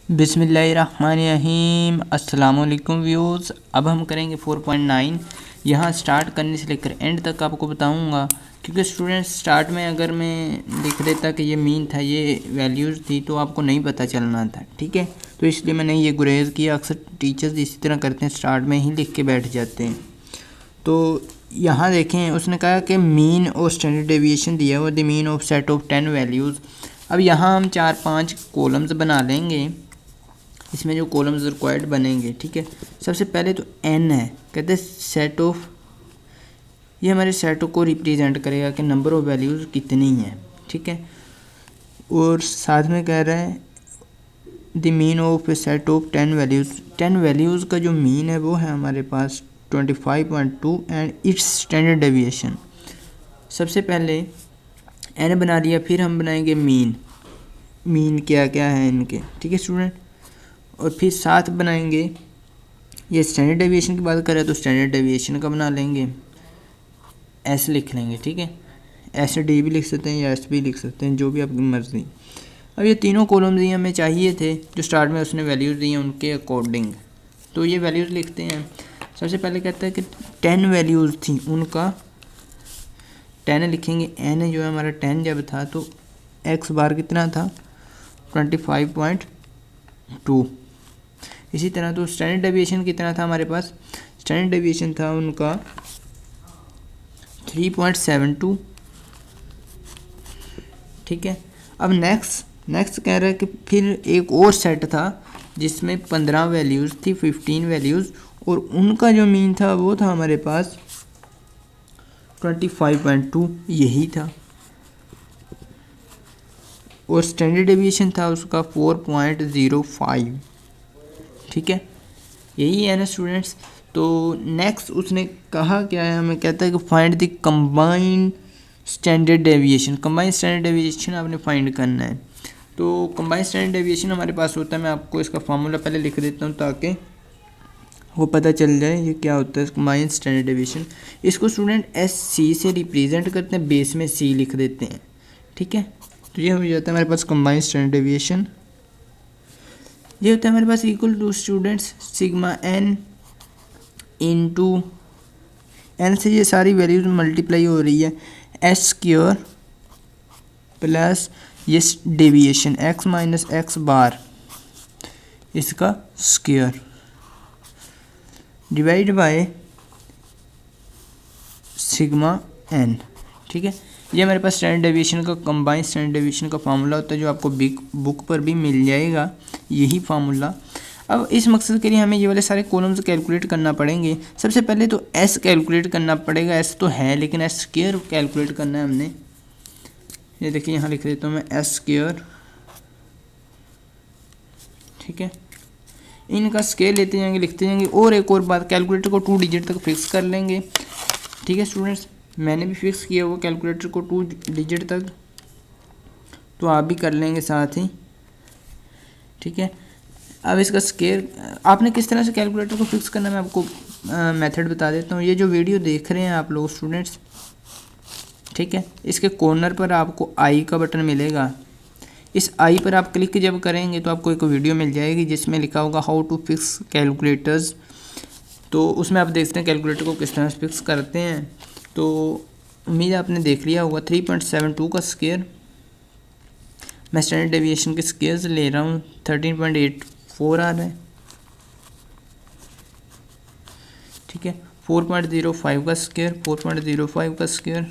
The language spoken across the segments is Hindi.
बिस्मिल्लाहिर्रहमानिर्रहीम। अस्सलाम वालेकुम व्यूज़। अब हम करेंगे 4.9। यहाँ स्टार्ट करने से लेकर एंड तक आपको बताऊँगा, क्योंकि स्टूडेंट्स स्टार्ट में अगर मैं लिख देता कि ये मीन था, ये वैल्यूज़ थी, तो आपको नहीं पता चलना था। ठीक है, तो इसलिए मैंने ये गुरेज किया। अक्सर टीचर्स इसी तरह करते हैं, स्टार्ट में ही लिख के बैठ जाते हैं। तो यहाँ देखें, उसने कहा कि मीन और स्टैंडर्ड डेविएशन दिया हुआ, the mean of set of 10 values. अब यहाँ हम 4-5 कॉलम्स बना लेंगे। इसमें जो कॉलम्स रिक्वायर्ड बनेंगे, ठीक है। सबसे पहले तो एन है, कहते हैं सेट ऑफ, ये हमारे सेट को रिप्रेजेंट करेगा कि नंबर ऑफ वैल्यूज़ कितनी हैं, ठीक है। और साथ में कह रहा है the mean of A set of 10 values. 10 values का जो मीन है वो है हमारे पास 25.2 एंड इट्स स्टैंडर्ड डेविएशन। सबसे पहले एन बना लिया, फिर हम बनाएंगे मीन। मीन क्या क्या है इनके, ठीक है स्टूडेंट। और फिर साथ बनाएंगे, ये स्टैंडर्ड डेविएशन की बात करें तो स्टैंडर्ड डेविएशन का बना लेंगे, एस लिख लेंगे, ठीक है। एस डी भी लिख सकते हैं या एस भी लिख सकते हैं, जो भी आपकी मर्ज़ी। अब ये तीनों कॉलम्स ही हमें चाहिए थे, जो स्टार्ट में उसने वैल्यूज़ दी हैं उनके अकॉर्डिंग। तो ये वैल्यूज़ लिखते हैं। सबसे पहले कहता है कि 10 वैल्यूज़ थी, उनका 10 लिखेंगे। एन जो है हमारा 10 जब था तो एक्स बार कितना था, 25.2। इसी तरह तो स्टैंडर्ड डेविएशन कितना था हमारे पास, स्टैंडर्ड डेविएशन था उनका 3.72, ठीक है। अब नेक्स्ट कह रहा है कि फिर एक और सेट था जिसमें 15 वैल्यूज़ थी, 15 वैल्यूज़, और उनका जो मीन था वो था हमारे पास 25.2, यही था। और स्टैंडर्ड डेविएशन था उसका 4.05, ठीक है। यही है ना स्टूडेंट्स। तो नेक्स्ट उसने कहा क्या है, हमें कहता है कि find the combined standard deviation. Combined standard deviation आपने फाइंड करना है। तो कंबाइंड स्टैंडर्ड डेविएशन हमारे पास होता है, मैं आपको इसका फार्मूला पहले लिख देता हूँ ताकि वो पता चल जाए ये क्या होता है कंबाइंड स्टैंडर्ड डेविएशन। इसको स्टूडेंट एस सी से रिप्रेजेंट करते हैं, बेस में सी लिख देते हैं, ठीक है। तो ये हो जाता है हमारे पास कंबाइंड स्टैंडर्ड डेविएशन। ये होता है हमारे पास equal to students sigma n into n से ये सारी वैल्यूज मल्टीप्लाई हो रही है, एस स्क्वायर प्लस ये deviation x minus x bar, इसका square divide by sigma n, ठीक है। ये हमारे पास स्टैंडर्ड डेविएशन का, कंबाइंड स्टैंडर्ड डेविएशन का फार्मूला होता है, जो आपको बुक पर भी मिल जाएगा, यही फार्मूला। अब इस मकसद के लिए हमें ये वाले सारे कॉलम्स कैलकुलेट करना पड़ेंगे। सबसे पहले तो एस कैलकुलेट करना पड़ेगा, एस तो है लेकिन एस स्क्वायर कैलकुलेट करना है हमने। ये देखिए यहाँ लिख देता हूँ मैं एस स्क्वायर, ठीक है। इनका स्केल लेते जाएंगे, लिखते जाएंगे। और एक और बात, कैलकुलेटर को 2 डिजिट तक फिक्स कर लेंगे, ठीक है स्टूडेंट्स। मैंने भी फिक्स किया हुआ कैलकुलेटर को 2 डिजिट तक, तो आप भी कर लेंगे साथ ही, ठीक है। अब इसका स्केल आपने किस तरह से कैलकुलेटर को फिक्स करना है मैं आपको मेथड बता देता हूँ। ये जो वीडियो देख रहे हैं आप लोग स्टूडेंट्स, ठीक है, इसके कॉर्नर पर आपको आई का बटन मिलेगा। इस आई पर आप क्लिक जब करेंगे तो आपको एक वीडियो मिल जाएगी जिसमें लिखा होगा हाउ टू फिक्स कैलकुलेटर्स। तो उसमें आप देखते हैं कैलकुलेटर को किस तरह से फिक्स करते हैं। तो उम्मीद है आपने देख लिया होगा। 3.72 का स्क्वायर, मैं स्टैंडर्ड डेविएशन के स्क्वायर ले रहा हूँ, 13.84 आ रहा है, ठीक है। 4.05 का स्क्वायर, 4.05 का स्क्वायर,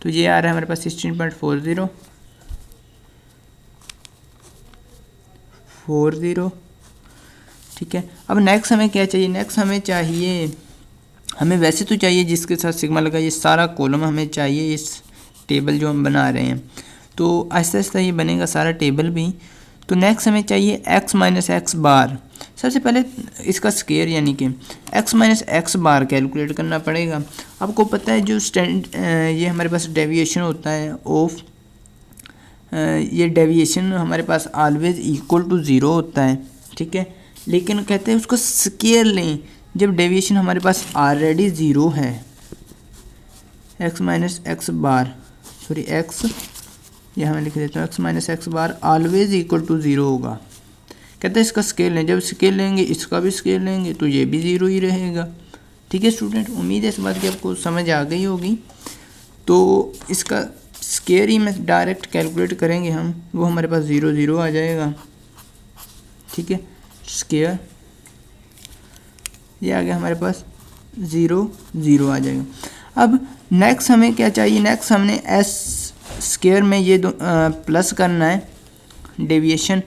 तो ये आ रहा है हमारे पास 16.40, ठीक है। अब नेक्स्ट हमें क्या चाहिए, नेक्स्ट हमें चाहिए, हमें वैसे तो चाहिए जिसके साथ सिग्मा लगा ये सारा कॉलम हमें चाहिए, इस टेबल जो हम बना रहे हैं। तो आहिस्ता आहिस्ता ये बनेगा सारा टेबल भी। तो नेक्स्ट हमें चाहिए एक्स माइनस एक्स बार। सबसे पहले इसका स्क्वायर यानी कि एक्स माइनस एक्स बार कैलकुलेट करना पड़ेगा। आपको पता है जो ये हमारे पास डेविएशन होता है ऑफ, ये डेविएशन हमारे पास ऑलवेज इक्वल टू 0 होता है, ठीक है। लेकिन कहते हैं उसको स्क्वायर लें जब डेविएशन हमारे पास ऑलरेडी 0 है। X minus x bar, sorry x यहाँ मैं लिख देता हूँ, x minus x bar always equal to 0 होगा, कहते हैं इसका स्केल लें, जब स्केल लेंगे इसका भी स्केल लेंगे तो ये भी 0 ही रहेगा। ठीक है स्टूडेंट, उम्मीद है इस बात की आपको समझ आ गई होगी। तो इसका स्केयर ही में डायरेक्ट कैलकुलेट करेंगे हम, वो हमारे पास 0 0 आ जाएगा। ठीक है, स्केयर ये आ गया हमारे पास 0 0 आ जाएगा। अब नेक्स्ट हमें क्या चाहिए, नेक्स्ट हमने एस स्केयर में ये प्लस करना है डेविएशन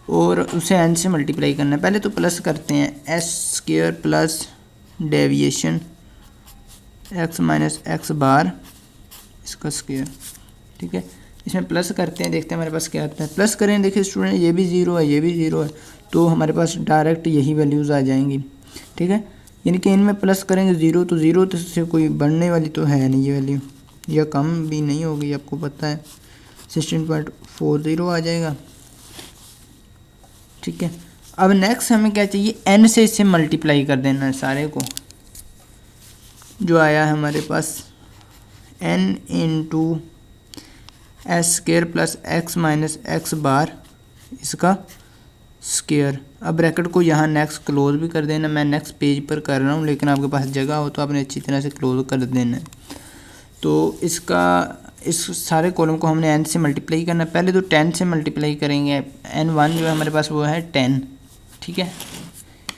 और उसे एन से मल्टीप्लाई करना है। पहले तो प्लस करते हैं, s square plus deviation x minus x bar इसका स्केयर। ठीक है, इसमें प्लस करते हैं, देखते हैं हमारे पास क्या आता है। प्लस करें, देखिए स्टूडेंट ये भी 0 है, ये भी 0 है, तो हमारे पास डायरेक्ट यही वैल्यूज़ आ जाएंगी। ठीक है, यानी कि इनमें प्लस करेंगे 0 तो 0 तो से कोई बढ़ने वाली तो है नहीं ये वैल्यू, या कम भी नहीं होगी, आपको पता है 16.40 आ जाएगा। ठीक है, अब नेक्स्ट हमें क्या चाहिए, n से इसे मल्टीप्लाई कर देना है सारे को, जो आया है हमारे पास n into s square plus x minus x bar इसका स्केयर। अब ब्रैकेट को यहाँ नेक्स्ट क्लोज भी कर देना, मैं नेक्स्ट पेज पर कर रहा हूँ, लेकिन आपके पास जगह हो तो आपने अच्छी तरह से क्लोज कर देना है। तो इस सारे कॉलम को हमने n से मल्टीप्लाई करना है। पहले तो 10 से मल्टीप्लाई करेंगे, n1 जो है हमारे पास वो है 10। ठीक है,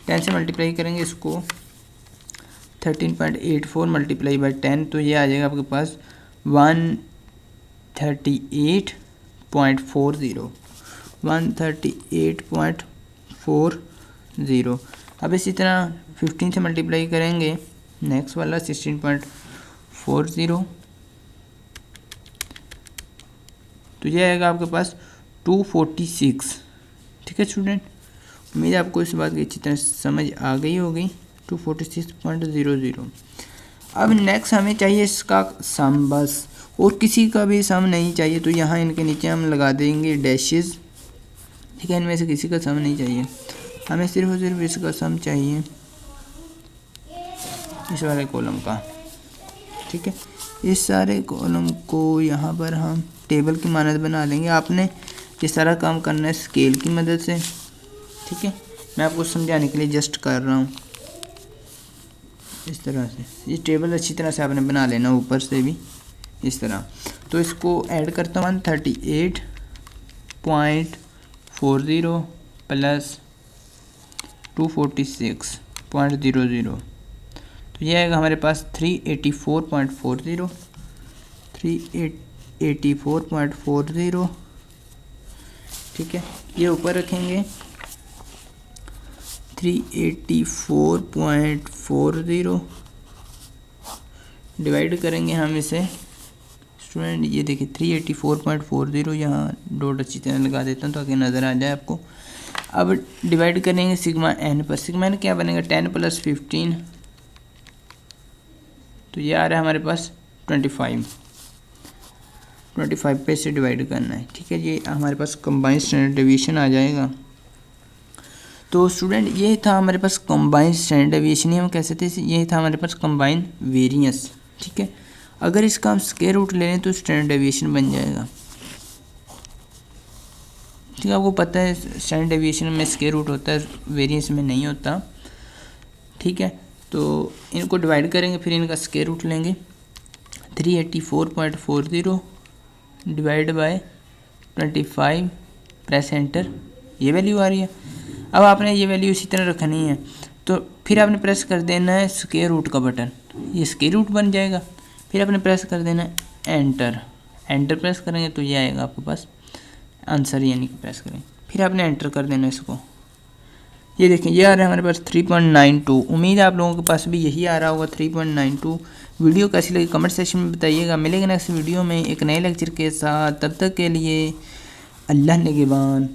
10 से मल्टीप्लाई करेंगे इसको 13.84 मल्टीप्लाई बाई 10, तो ये आ जाएगा आपके पास 138.40। अब इसी तरह 15 से मल्टीप्लाई करेंगे नेक्स्ट वाला 16.40, तो ये आएगा आपके पास 246। ठीक है स्टूडेंट, उम्मीद है आपको इस बात की अच्छी तरह समझ आ गई होगी। 246.00। अब नेक्स्ट हमें चाहिए इसका सम बस, और किसी का भी सम नहीं चाहिए, तो यहाँ इनके नीचे हम लगा देंगे डैशेस। ठीक है, इनमें से किसी का सम नहीं चाहिए, हमें सिर्फ और सिर्फ इसका सम चाहिए, इस वाले कॉलम का। ठीक है, इस सारे कॉलम को यहाँ पर हम टेबल की मानद बना लेंगे। आपने ये सारा काम करना है स्केल की मदद से। ठीक है, मैं आपको समझाने के लिए जस्ट कर रहा हूँ इस तरह से। ये टेबल अच्छी तरह से आपने बना लेना ऊपर से भी इस तरह। तो इसको ऐड करता हूँ 138.40 प्लस 246.00, तो ये आएगा हमारे पास 384.40। ठीक है, ये ऊपर रखेंगे 384.40, डिवाइड करेंगे हम इसे स्टूडेंट, ये देखिए 384.40, यहाँ डॉट अच्छी तरह लगा देता हूँ ताकि नज़र आ जाए आपको। अब डिवाइड करेंगे सिग्मा एन पर, सिग्मा एन क्या बनेगा 10 + 15, तो ये आ रहा है हमारे पास 25 पे से डिवाइड करना है। ठीक है, ये हमारे पास कंबाइंड स्टैंडर्ड डेविएशन आ जाएगा। तो स्टूडेंट ये था हमारे पास कंबाइंड स्टैंडर्ड डेविएशन, ही हम कह सकते हैं ये था हमारे पास कंबाइंड वेरिएंस। ठीक है, अगर इसका हम स्क्वायर रूट ले लें तो स्टैंडर्ड डेविएशन बन जाएगा। ठीक है, आपको पता है स्टैंडर्ड डेविएशन में स्क्वायर रूट होता है, वेरिएंस में नहीं होता। ठीक है, तो इनको डिवाइड करेंगे, फिर इनका स्क्वायर रूट लेंगे। 384.40 डिवाइड बाय 25, प्रेस एंटर, ये वैल्यू आ रही है। अब आपने ये वैल्यू इसी तरह रखनी है, तो फिर आपने प्रेस कर देना है स्क्वायर रूट का बटन, ये स्क्वायर रूट बन जाएगा। फिर आपने प्रेस कर देना है एंटर, एंटर प्रेस करेंगे तो ये आएगा आपके पास आंसर, यानी कि प्रेस करें, फिर आपने एंटर कर देना इसको। ये देखें, ये आ रहा है हमारे पास 3.92। उम्मीद है आप लोगों के पास भी यही आ रहा होगा 3.92। वीडियो कैसी लगी कमेंट सेक्शन में बताइएगा। मिलेंगे नेक्स्ट वीडियो में एक नए लेक्चर के साथ, तब तक के लिए अल्लाह निगहबान।